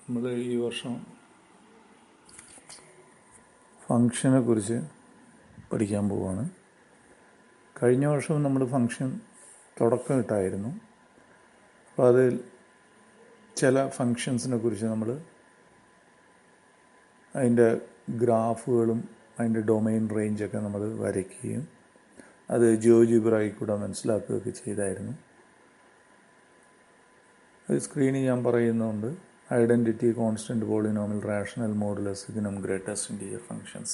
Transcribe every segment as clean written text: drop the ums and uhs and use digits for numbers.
നമ്മൾ ഈ വർഷം ഫങ്ഷനെ കുറിച്ച് പഠിക്കാൻ പോവുകയാണ്. കഴിഞ്ഞ വർഷം നമ്മൾ ഫങ്ഷൻ തുടക്കം ഇട്ടായിരുന്നു. അപ്പോൾ അതിൽ ചില ഫങ്ഷൻസിനെ കുറിച്ച് നമ്മൾ അതിൻ്റെ ഗ്രാഫുകളും അതിൻ്റെ ഡൊമൈൻ റേഞ്ചൊക്കെ നമ്മൾ വരയ്ക്കുകയും അത് ജിയോജിബ്രയിൽ കൂടെ മനസ്സിലാക്കുകയൊക്കെ ചെയ്തായിരുന്നു. അത് സ്ക്രീനിൽ ഞാൻ പറയുന്നുണ്ട്. Identity, constant, polynomial, rational, modulus, ഇതിനും ഗ്രേറ്റസ്റ്റ് ഇൻറ്റീജർ ഫങ്ഷൻസ്,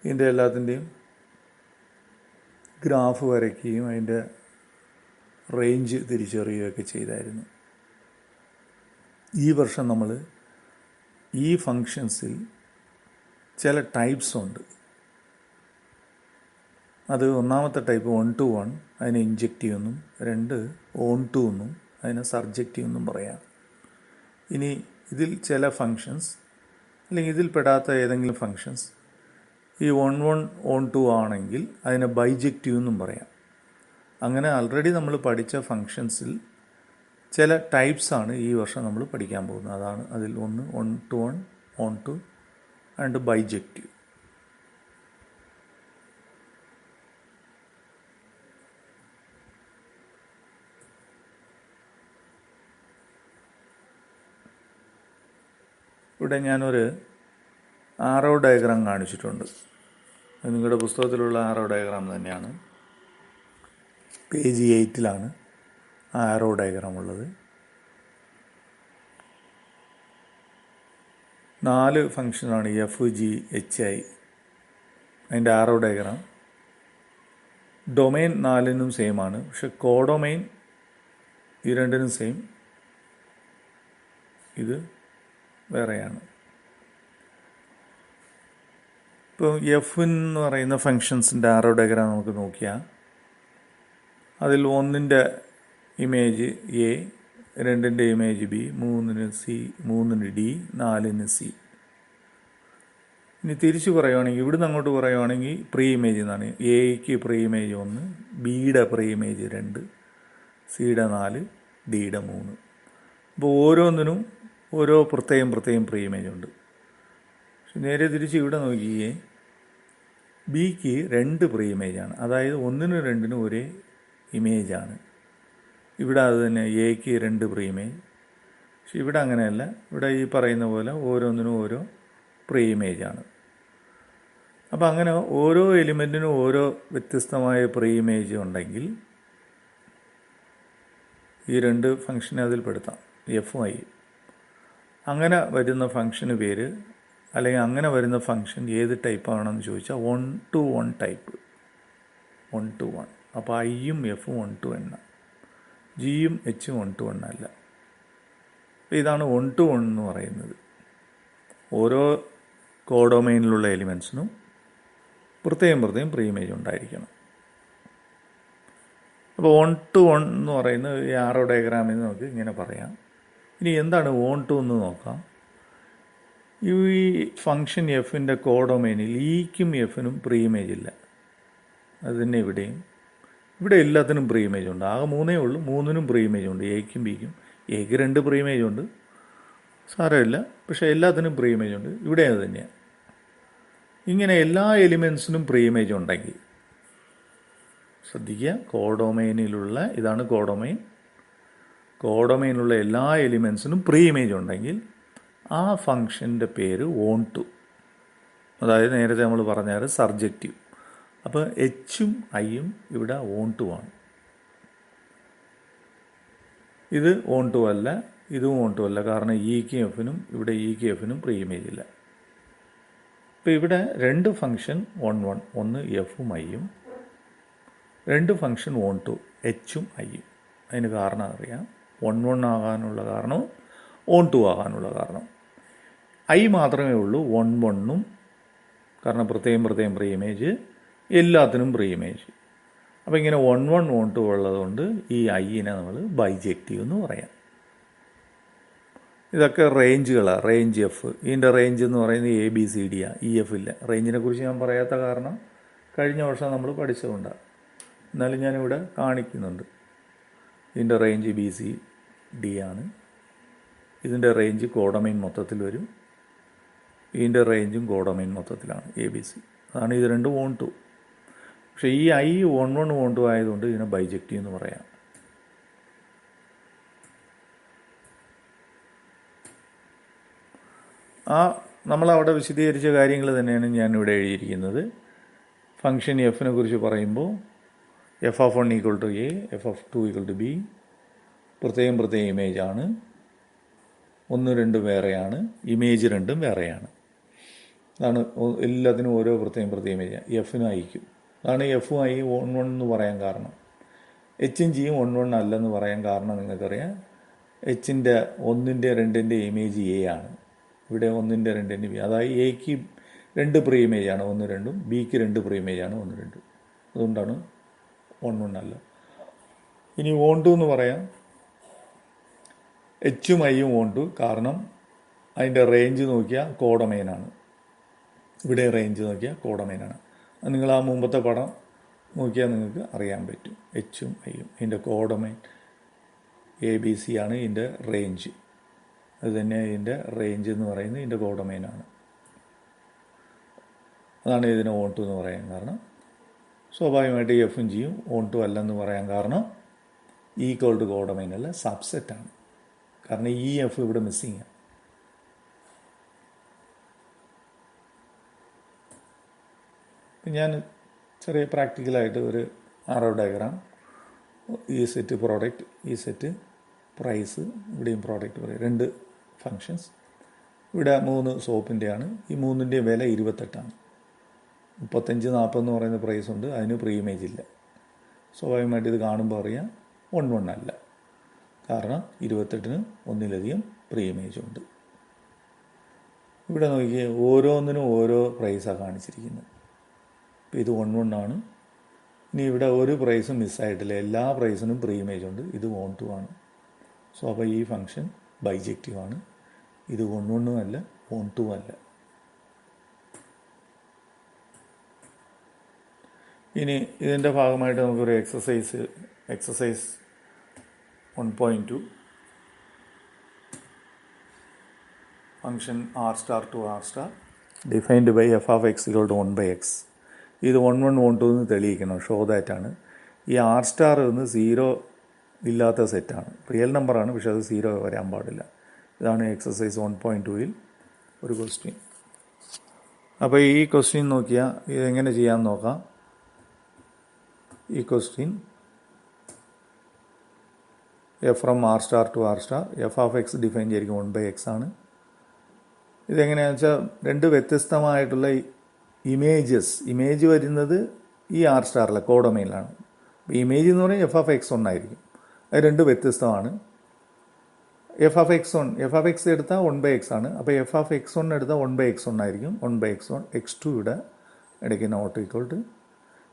ഇതിൻ്റെ എല്ലാത്തിൻ്റെയും ഗ്രാഫ് വരയ്ക്കുകയും അതിൻ്റെ റേഞ്ച് തിരിച്ചറിയുകയൊക്കെ ചെയ്തായിരുന്നു. ഈ വർഷം നമ്മൾ ഈ ഫങ്ഷൻസിൽ ചില ടൈപ്സ് ഉണ്ട്. അത് ഒന്നാമത്തെ ടൈപ്പ് 1 to 1, അതിനെ ഇൻജക്റ്റീവ് എന്നും, 2 on to എന്നും, അതിനെ സർജക്റ്റീവ് എന്നും പറയാം. ഇനി ഇതിൽ ചില ഫങ്ഷൻസ് അല്ലെങ്കിൽ ഇതിൽ പെടാത്ത ഏതെങ്കിലും ഫങ്ഷൻസ് ഈ 1 on to ആണെങ്കിൽ അതിനെ ബൈജക്റ്റീവ് എന്നും പറയാം. അങ്ങനെ ആൾറെഡി നമ്മൾ പഠിച്ച ഫങ്ഷൻസിൽ ചില ടൈപ്സാണ് ഈ വർഷം നമ്മൾ പഠിക്കാൻ പോകുന്നത്. അതാണ് അതിൽ ഒന്ന് 1 to 1, on to and bijective. ഇവിടെ ഞാനൊരു ആരോ ഡയഗ്രാം കാണിച്ചിട്ടുണ്ട്. നിങ്ങളുടെ പുസ്തകത്തിലുള്ള ആരോ ഡയഗ്രാം തന്നെയാണ്. പേജ് 8 ആരോ ഡയഗ്രാം ഉള്ളത്. 4 ഫങ്ഷനാണ് എഫ്, ജി, എച്ച്, ഐ. അതിൻ്റെ ആരോ ഡയഗ്രാം ഡൊമൈൻ 4നും സെയിം ആണ്. പക്ഷെ കോഡൊമൈൻ ഈ രണ്ടിനും സെയിം, ഇത് വേറെയാണ്. ഇപ്പോൾ എഫ് എന്ന് പറയുന്ന ഫങ്ഷൻസിൻ്റെ ആരോ ഡയഗ്രാം നമുക്ക് നോക്കിയാൽ അതിൽ 1ൻ്റെ ഇമേജ് എ, 2ൻ്റെ ഇമേജ് ബി, 3ന് സി, 3ന് ഡി, 4ന് സി. ഇനി തിരിച്ച് പറയുവാണെങ്കിൽ ഇവിടുന്ന് അങ്ങോട്ട് പറയുവാണെങ്കിൽ പ്രീ ഇമേജ് എന്നാണ്. എക്ക് പ്രീ ഇമേജ് 1, ബിയുടെ പ്രീ ഇമേജ് 2, സിയുടെ 4, ഡിയുടെ 3. അപ്പോൾ ഓരോന്നിനും ഓരോ പ്രത്യേകം പ്രീ ഇമേജ് ഉണ്ട്. പക്ഷെ നേരെ തിരിച്ച് ഇവിടെ നോക്കിയേ, ബിക്ക് 2 പ്രീ ഇമേജാണ്. അതായത് 1നും 2നും ഒരേ ഇമേജാണ്. ഇവിടെ അത് തന്നെ എക്ക് 2 പ്രീ ഇമേജ്. പക്ഷെ ഇവിടെ അങ്ങനെയല്ല. ഇവിടെ ഈ പറയുന്ന പോലെ ഓരോന്നിനും ഓരോ പ്രീ ഇമേജാണ്. അപ്പം അങ്ങനെ ഓരോ എലിമെൻറ്റിനും ഓരോ വ്യത്യസ്തമായ പ്രീ ഇമേജ് ഉണ്ടെങ്കിൽ ഈ 2 ഫങ്ഷനെ അതിൽ പെടുത്താം, എഫും ഐ. അങ്ങനെ വരുന്ന ഫങ്ഷന് പേര്, അല്ലെങ്കിൽ അങ്ങനെ വരുന്ന ഫങ്ഷൻ ഏത് ടൈപ്പാണെന്ന് ചോദിച്ചാൽ 1 to 1 ടൈപ്പ്. 1 to 1. അപ്പോൾ ഐയും എഫും 1 to 1, ജിയും എച്ചും 1 to 1 അല്ല. ഇതാണ് 1 to 1 എന്ന് പറയുന്നത്. ഓരോ കോഡൊമൈനിലുള്ള എലിമെൻസിനും പ്രത്യേകം പ്രീ ഇമേജ് ഉണ്ടായിരിക്കണം. അപ്പോൾ 1 to 1 എന്ന് പറയുന്നത് ഈ ആരോ ഡയഗ്രാമിൽ നമുക്ക് ഇങ്ങനെ പറയാം. ഇനി എന്താണ് 1 to എന്ന് നോക്കാം. ഈ ഫങ്ഷൻ എഫിൻ്റെ കോഡൊമൈനിൽ ഇക്കും എഫിനും പ്രീ ഇമേജ് ഇല്ല. അത് തന്നെ ഇവിടെയും. ഇവിടെ എല്ലാത്തിനും പ്രീ ഇമേജ് ഉണ്ട്. ആകെ 3 ഉള്ളൂ. 3നും പ്രീ ഇമേജ് ഉണ്ട്. എക്കും ബിക്കും. എക്ക് 2 പ്രീ ഇമേജ് ഉണ്ട്, സാരമില്ല. പക്ഷേ എല്ലാത്തിനും പ്രീ ഇമേജ് ഉണ്ട്. ഇവിടെ അത് തന്നെയാണ്. ഇങ്ങനെ എല്ലാ എലിമെൻസിനും പ്രീ ഇമേജ് ഉണ്ടെങ്കിൽ ശ്രദ്ധിക്കുക, കോഡൊമൈനിലുള്ള, ഇതാണ് കോഡൊമൈൻ, കോഡൊമൈനിലുള്ള എല്ലാ എലിമെൻസിനും പ്രീ ഇമേജ് ഉണ്ടെങ്കിൽ ആ ഫങ്ഷൻ്റെ പേര് 1 to. അതായത് നേരത്തെ നമ്മൾ പറഞ്ഞാൽ സർജക്റ്റീവ്. അപ്പോൾ എച്ചും ഐയും ഇവിടെ 1 to ആണ്. ഇത് 1 to അല്ല, ഇതും 1 to അല്ല. കാരണം ഇക്കും എഫിനും ഇവിടെ ഇക്കും എഫിനും പ്രീ ഇമേജ് ഇല്ല. ഇപ്പോൾ ഇവിടെ 2 ഫങ്ഷൻ 1 1, ഒന്ന് എഫും ഐയും, 2 ഫങ്ഷൻ 1 to, എച്ചും ഐയും. അതിന് കാരണം അറിയാം. 1 1 ആകാനുള്ള കാരണം, 1 2 ആകാനുള്ള കാരണം. ഐ മാത്രമേ ഉള്ളൂ 1 1ഉം, കാരണം പ്രത്യേകം പ്രീ ഇമേജ്, എല്ലാത്തിനും പ്രീ ഇമേജ്. അപ്പോൾ ഇങ്ങനെ 1 1 1 2 ഉള്ളതുകൊണ്ട് ഈ ഐനെ നമ്മൾ ബൈജക്റ്റീവ് എന്ന് പറയാം. ഇതൊക്കെ റേഞ്ചുകളാണ്. റേഞ്ച് എഫ്, ഇതിൻ്റെ റേഞ്ച് എന്ന് പറയുന്നത് എ ബി സി ഡി ആണ്. ഇ എഫ് ഇല്ല. റേഞ്ചിനെ കുറിച്ച് ഞാൻ പറയാത്ത കാരണം കഴിഞ്ഞ വർഷം നമ്മൾ പഠിച്ചതുകൊണ്ടാണ്. എന്നാലും ഞാനിവിടെ കാണിക്കുന്നുണ്ട്. ഇതിൻ്റെ റേഞ്ച് ബി സി ഡി ആണ്. ഇതിൻ്റെ റേഞ്ച് കോഡൊമൈൻ മൊത്തത്തിൽ വരും, ഇതിൻ്റെ റേഞ്ചും കോഡൊമൈൻ മൊത്തത്തിലാണ് ABC. അതാണ് ഇത് രണ്ടും ഓൺ ടു. പക്ഷേ ഈ I 1 1 ഓൺ ടു ആയതുകൊണ്ട് ഇതിനെ ബൈജക്റ്റീവ് എന്ന് പറയാം. നമ്മളവിടെ വിശദീകരിച്ച കാര്യങ്ങൾ തന്നെയാണ് ഞാനിവിടെ എഴുതിയിരിക്കുന്നത്. ഫംഗ്ഷൻ എഫിനെ കുറിച്ച് പറയുമ്പോൾ f(1) = A, f(2) = B, പ്രത്യേകം ഇമേജാണ്, 1 2 വേറെയാണ്, ഇമേജ് 2 വേറെയാണ്. അതാണ് എല്ലാത്തിനും ഓരോ പ്രത്യേകം ഇമേജ് എഫിനും ഐക്കും. അതാണ് എഫും ഐ 1 1 എന്ന് പറയാൻ കാരണം. എച്ചും ജിയും 1 1 അല്ലെന്ന് പറയാൻ കാരണം നിങ്ങൾക്കറിയാം, എച്ചിൻ്റെ 1ൻ്റെ 2ൻ്റെ ഇമേജ് എ ആണ്, ഇവിടെ 1ൻ്റെ 2ൻ്റെ ബി. അതായത് എക്ക് 2 പ്രീ ഇമേജാണ് 1 2, ബിക്ക് 2 പ്രീ ഇമേജാണ് 1 2. അതുകൊണ്ടാണ് 1 1 അല്ല. ഇനി ഓൺ ടു എന്ന് പറയാം, എച്ചും ഐയും ഓൺ ടു, കാരണം അതിൻ്റെ റേഞ്ച് നോക്കിയാൽ കോഡൊമൈനാണ്. ഇവിടെ റേഞ്ച് നോക്കിയാൽ കോഡൊമൈനാണ്. നിങ്ങൾ ആ മുമ്പത്തെ പടം നോക്കിയാൽ നിങ്ങൾക്ക് അറിയാൻ പറ്റും. എച്ചും ഐയും ഇതിൻ്റെ കോഡൊമൈൻ ABC ആണ് ഇതിൻ്റെ റേഞ്ച്. അത് തന്നെ ഇതിൻ്റെ റേഞ്ച് എന്ന് പറയുന്നത് ഇതിൻ്റെ കോഡൊമൈനാണ്. അതാണ് ഇതിനെ ഓൺ ടു എന്ന് പറയാൻ കാരണം. സ്വാഭാവികമായിട്ട് എഫും ജിയും ഓൺ ടു അല്ലെന്ന് പറയാൻ കാരണം ഈക്വൽ ടു കോഡൊമൈൻ അല്ല, സബ്സെറ്റാണ്. കാരണം ഈ എഫ് ഇവിടെ മിസ്സിങ് ആണ്. ഞാൻ ചെറിയ പ്രാക്ടിക്കലായിട്ട് ഒരു ആറോ ഡയഗ്രാം, ഈ സെറ്റ് പ്രോഡക്റ്റ്, ഈ സെറ്റ് പ്രൈസ്, ഇവിടെയും പ്രോഡക്റ്റ് പറയും, 2 ഫങ്ഷൻസ്. ഇവിടെ 3 സോപ്പിൻ്റെയാണ്. ഈ 3ൻ്റെയും വില 28ആണ്. 35 40 എന്ന് പറയുന്ന പ്രൈസ് ഉണ്ട്, അതിന് പ്രീ ഇമേജ് ഇല്ല. സ്വാഭാവികമായിട്ട് ഇത് കാണുമ്പോൾ അറിയാം 1 1 അല്ല, കാരണം 28ന് ഒന്നിലധികം പ്രീ ഇമേജ് ഉണ്ട്. ഇവിടെ നോക്കിയേ, ഓരോന്നിനും ഓരോ പ്രൈസാണ് കാണിച്ചിരിക്കുന്നത്. ഇപ്പോൾ ഇത് 1 1 ആണ്. ഇനി ഇവിടെ ഒരു പ്രൈസും മിസ്സായിട്ടില്ല, എല്ലാ പ്രൈസിനും പ്രീ ഇമേജ് ഉണ്ട്. ഇത് ഓൺ ടു ആണ്. സോ അപ്പോൾ ഈ ഫംഗ്ഷൻ ബൈജക്റ്റീവ് ആണ്. ഇത് 1 1 അല്ല, ഓൺ ടു അല്ല. ഇനി ഇതിൻ്റെ ഭാഗമായിട്ട് നമുക്കൊരു exercise 1.2 function r* to r* defined by f(x) = 1/x. ഇത് 1 1 ഓൺ ടു എന്ന് തെളിയിക്കണം, ഷോ ദാറ്റാണ്. ഈ r* എന്ന് 0 ഇല്ലാത്ത സെറ്റാണ്, റിയൽ നമ്പറാണ്, പക്ഷെ അത് 0 വരാൻ പാടില്ല. ഇതാണ് എക്സസൈസ് 1.2ൽ ഒരു ക്വസ്റ്റ്യൻ. അപ്പോൾ ഈ ക്വസ്റ്റ്യൻ നോക്കിയാൽ ഇതെങ്ങനെ ചെയ്യാമെന്ന് നോക്കാം. ഈ question f from r* to r*, f(x) define ചെയ്തിരിക്കും 1/x ആണ്. ഇതെങ്ങനെയാണെന്ന് വെച്ചാൽ 2 വ്യത്യസ്തമായിട്ടുള്ള ഇമേജ് വരുന്നത് ഈ r* കോഡൊമൈനിലാണ്. ഇമേജ് എന്ന് പറയുന്നത് f(x) ഒന്നായിരിക്കും. അത് 2 വ്യത്യസ്തമാണ്. f(x) എടുത്താൽ 1/x ആണ്. അപ്പോൾ f(x1) എടുത്താൽ 1/x ഒന്നായിരിക്കും, 1/x1. x2 ഇവിടെ ഇടയ്ക്ക് നോട്ട് ഈക്വൽ ടു.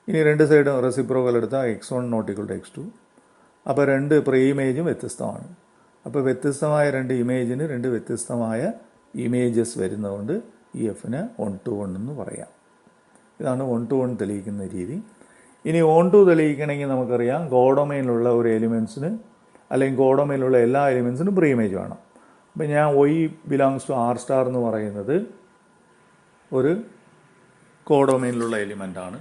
ഇനി 2 സൈഡും റെസിപ്രോക്കൽ എടുത്താൽ x1 not equal to x2. അപ്പോൾ 2 പ്രീ ഇമേജും വ്യത്യസ്തമാണ്. അപ്പോൾ വ്യത്യസ്തമായ 2 ഇമേജിന് 2 വ്യത്യസ്തമായ ഇമേജസ് വരുന്നതുകൊണ്ട് ഈ എഫിനെ 1 to 1 എന്ന് പറയാം. ഇതാണ് 1 to 1 തെളിയിക്കുന്ന രീതി. ഇനി ഓൺ ടു തെളിയിക്കണമെങ്കിൽ നമുക്കറിയാം, കോഡൊമൈനിലുള്ള ഒരു എലിമെൻസിന് അല്ലെങ്കിൽ കോഡൊമൈനിലുള്ള എല്ലാ എലിമെൻസിനും പ്രീ ഇമേജ് വേണം. അപ്പം ഞാൻ y ബിലോങ്സ് ടു r* എന്ന് പറയുന്നത് ഒരു കോഡൊമൈനിലുള്ള എലിമെൻ്റാണ്.